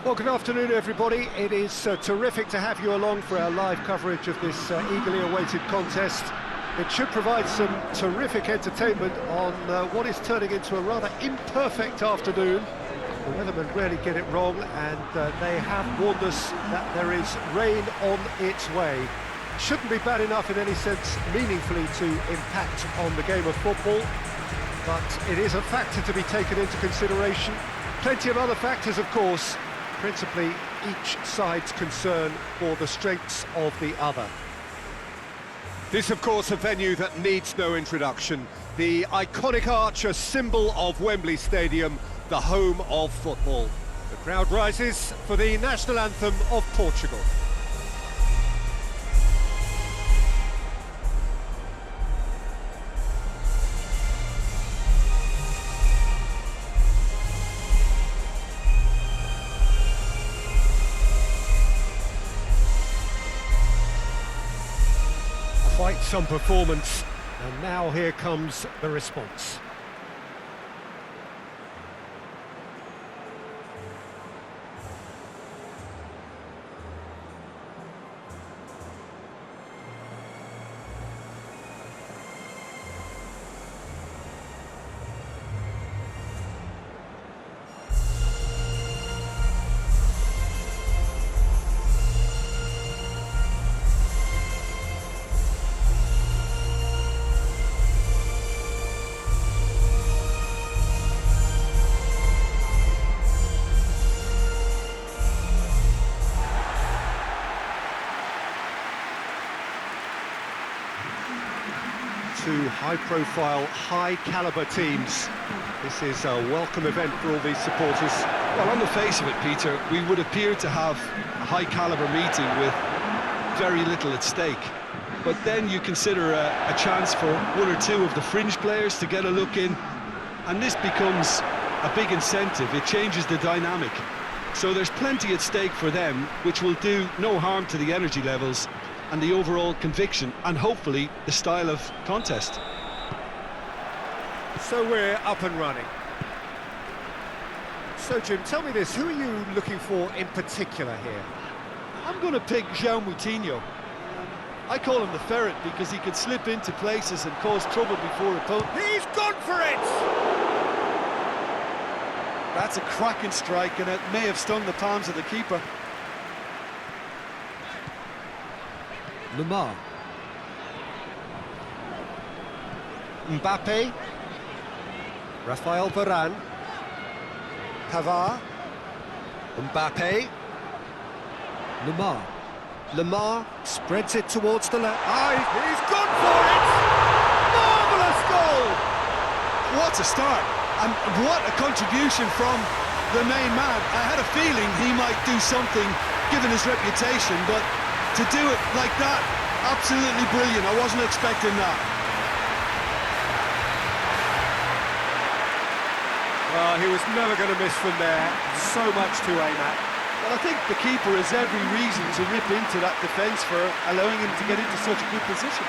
Well, good afternoon, everybody. It is terrific to have you along for our live coverage of this eagerly awaited contest. It should provide some terrific entertainment on what is turning into a rather imperfect afternoon. The weathermen rarely get it wrong, and they have warned us that there is rain on its way. Shouldn't be bad enough in any sense meaningfully to impact on the game of football, but it is a factor to be taken into consideration. Plenty of other factors, of course, principally each side's concern for the strengths of the other. This, of course, a venue that needs no introduction. The iconic arch, a symbol of Wembley Stadium, the home of football. The crowd rises for the national anthem of Portugal. Quite some performance, and now here comes the response. Two high-profile, high-caliber teams. This is a welcome event for all these supporters. Well, on the face of it, Peter, we would appear to have a high-caliber meeting with very little at stake. But then you consider a chance for one or two of the fringe players to get a look in, and this becomes a big incentive. It changes the dynamic. So there's plenty at stake for them, which will do no harm to the energy levels and the overall conviction, and hopefully the style of contest. So we're up and running. So Jim, tell me this, who are you looking for in particular here? I'm going to pick João Moutinho. I call him the ferret because he can slip into places and cause trouble before opponents. He's gone for it! That's a cracking strike, and it may have stung the palms of the keeper. Lemar. Mbappe. Rafael Varane. Pavard. Mbappe. Lemar. Lemar spreads it towards the left. He's gone for it! Marvellous goal! What a start, and what a contribution from the main man. I had a feeling he might do something, given his reputation, but to do it like that, absolutely brilliant. I wasn't expecting that. Well, he was never going to miss from there. So much to aim at. Well, I think the keeper has every reason to rip into that defence for allowing him to get into such a good position.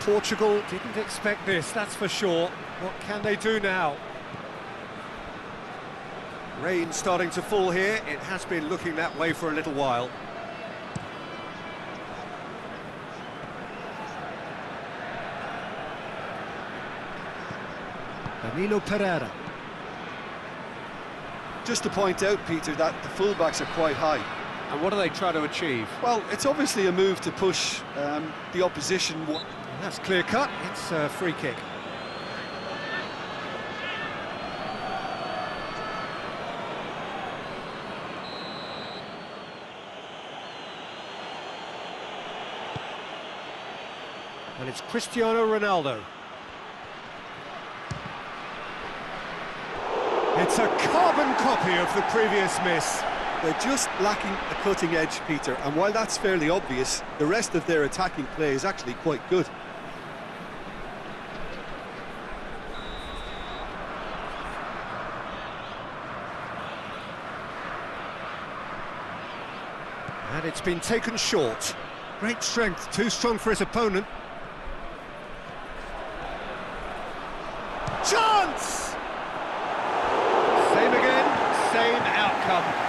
Portugal didn't expect this, that's for sure. What can they do now? Rain starting to fall here. It has been looking that way for a little while. Danilo Pereira. Just to point out, Peter, that the fullbacks are quite high. And what do they try to achieve? Well, it's obviously a move to push the opposition. That's clear cut. It's a free kick. And it's Cristiano Ronaldo. It's a carbon copy of the previous miss. They're just lacking a cutting edge, Peter, and while that's fairly obvious, the rest of their attacking play is actually quite good. And it's been taken short. Great strength, too strong for his opponent. Chance! Same again, same outcome.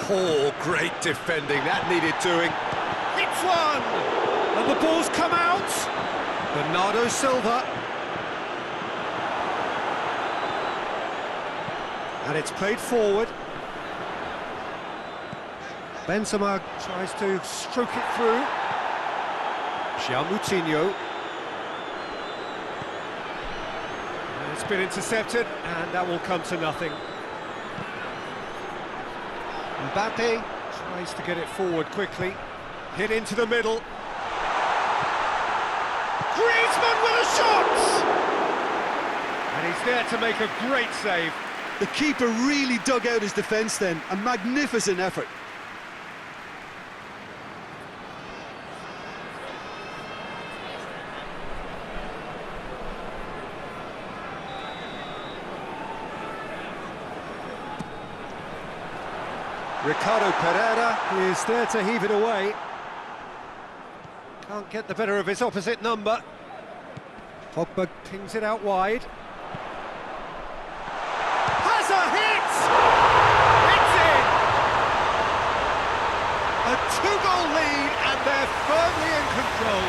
Oh, great defending, that needed doing. It's one! And the ball's come out. Bernardo Silva. And it's played forward. Benzema tries to stroke it through. Moutinho. And it's been intercepted, and that will come to nothing. Mbappe tries to get it forward quickly. Hit into the middle. Griezmann with a shot! And he's there to make a great save. The keeper really dug out his defence then. A magnificent effort. Ricardo Pereira is there to heave it away. Can't get the better of his opposite number. Pogba pings it out wide. Has a hit! It's in! A two-goal lead, and they're firmly in control.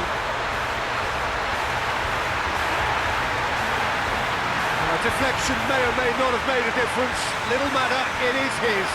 A deflection may or may not have made a difference. Little matter, it is his.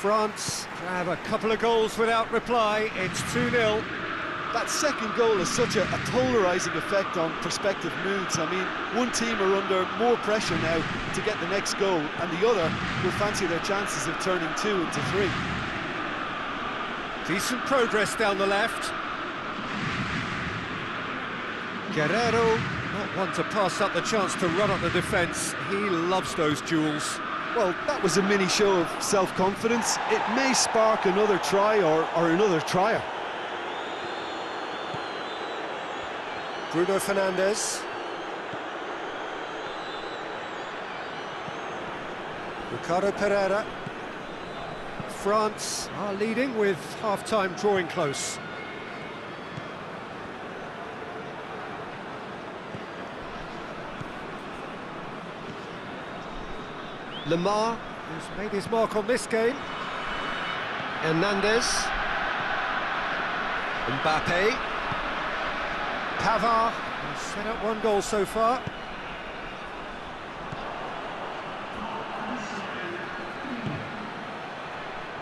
France grab a couple of goals without reply. It's 2-0. That second goal has such a polarising effect on prospective moods. I mean, one team are under more pressure now to get the next goal, and the other will fancy their chances of turning 2 into 3. Decent progress down the left. Guerrero, not one to pass up the chance to run up the defence. He loves those duels. Well, that was a mini show of self-confidence. It may spark another try or another trier. Bruno Fernandes. Ricardo Pereira. France are leading with half-time drawing close. Lemar, who's made his mark on this game. Hernandez. Mbappe. Pavard, who's set up one goal so far.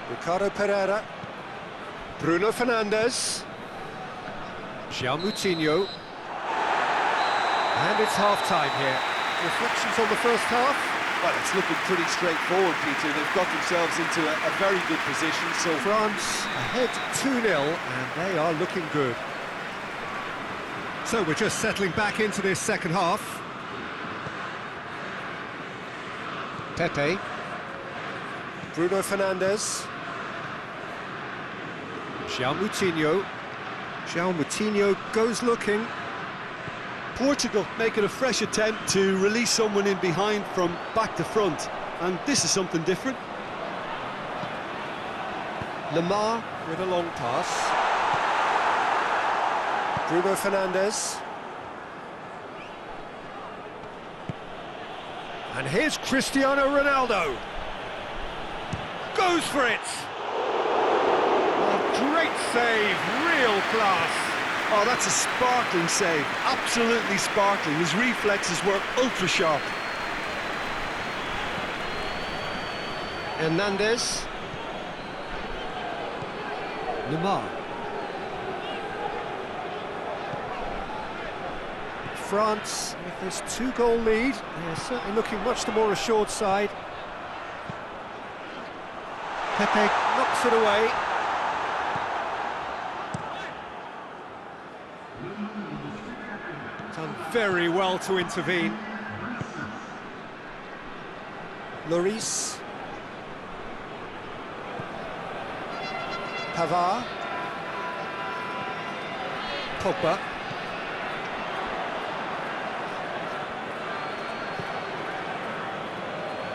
Ricardo Pereira. Bruno Fernandes. Moutinho. And it's half-time here. Reflections on the first half? Well, it's looking pretty straightforward, Peter. They've got themselves into a very good position. So France ahead 2-0, and they are looking good. So we're just settling back into this second half. Pepe. Bruno Fernandes. Moutinho. Moutinho goes looking. Portugal making a fresh attempt to release someone in behind from back to front, and this is something different. Lemar with a long pass. Bruno Fernandes. And here's Cristiano Ronaldo. Goes for it. A great save, real class. Oh, that's a sparkling save, absolutely sparkling. His reflexes were ultra sharp. Hernandez. Lemar. France, with this 2-goal lead, they're certainly looking much the more assured side. Pepe knocks it away. Done very well to intervene. Lloris. Pavard. Pogba.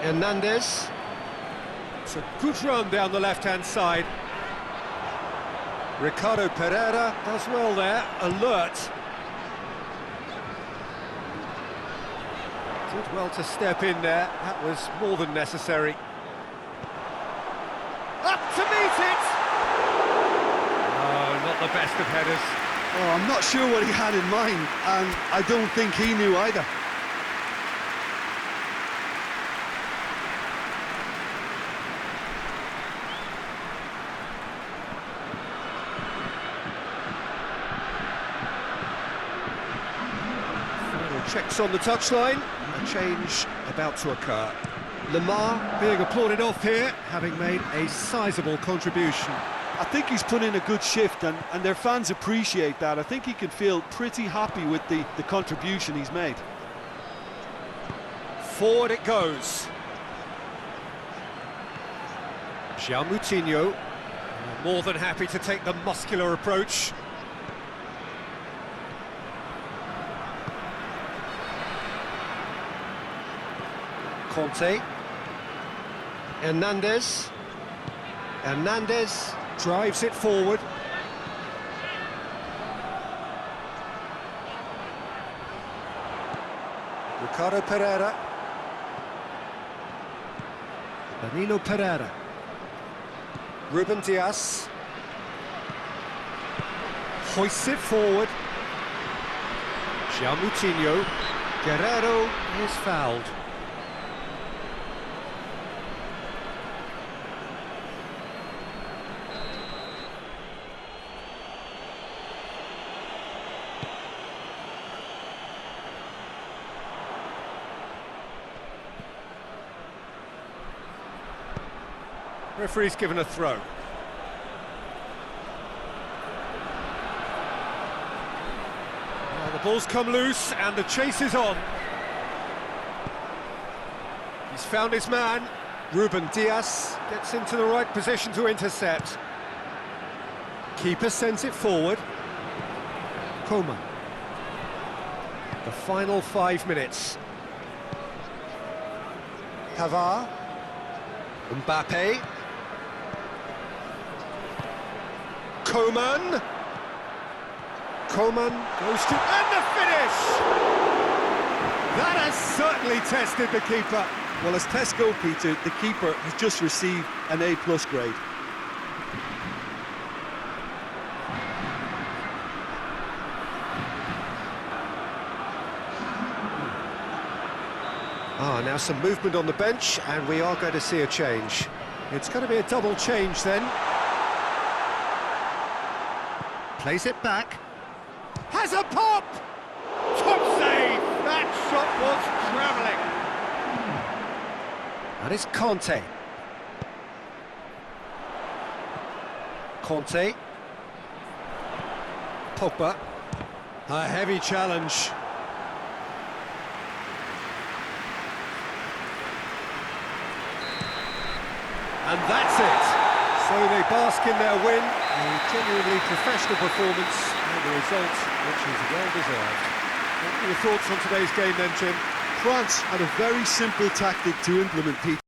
Hernandez. It's a good run down the left-hand side. Ricardo Pereira does well there, alert. Did well to step in there, that was more than necessary. Up to meet it! Oh, not the best of headers. Oh, I'm not sure what he had in mind, and I don't think he knew either. Checks on the touchline, a change about to occur. Lemar being applauded off here, having made a sizable contribution. I think he's put in a good shift, and their fans appreciate that. I think he can feel pretty happy with the contribution he's made. Forward it goes. João Moutinho, more than happy to take the muscular approach. Conte. Hernandez. Hernandez drives it forward. Ricardo Pereira. Danilo Pereira. Ruben Dias. Hoists it forward. João Moutinho. Guerrero is fouled. Referee's given a throw. Now the ball's come loose and the chase is on. He's found his man. Ruben Dias gets into the right position to intercept. Keeper sends it forward. Coman. The final 5 minutes. Pavard. Mbappe. Coman. Coman goes to... and the finish! That has certainly tested the keeper. Well, as tests go, Peter, the keeper has just received an A+ grade. Now some movement on the bench, and we are going to see a change. It's going to be a double change then. Plays it back. Has a pop! Top save! That shot was travelling. That is Conte. Conte. Pogba. A heavy challenge. And that's it. So they bask in their win, a genuinely professional performance, and the result which is well-deserved. What are your thoughts on today's game then, Jim? France had a very simple tactic to implement, Pete.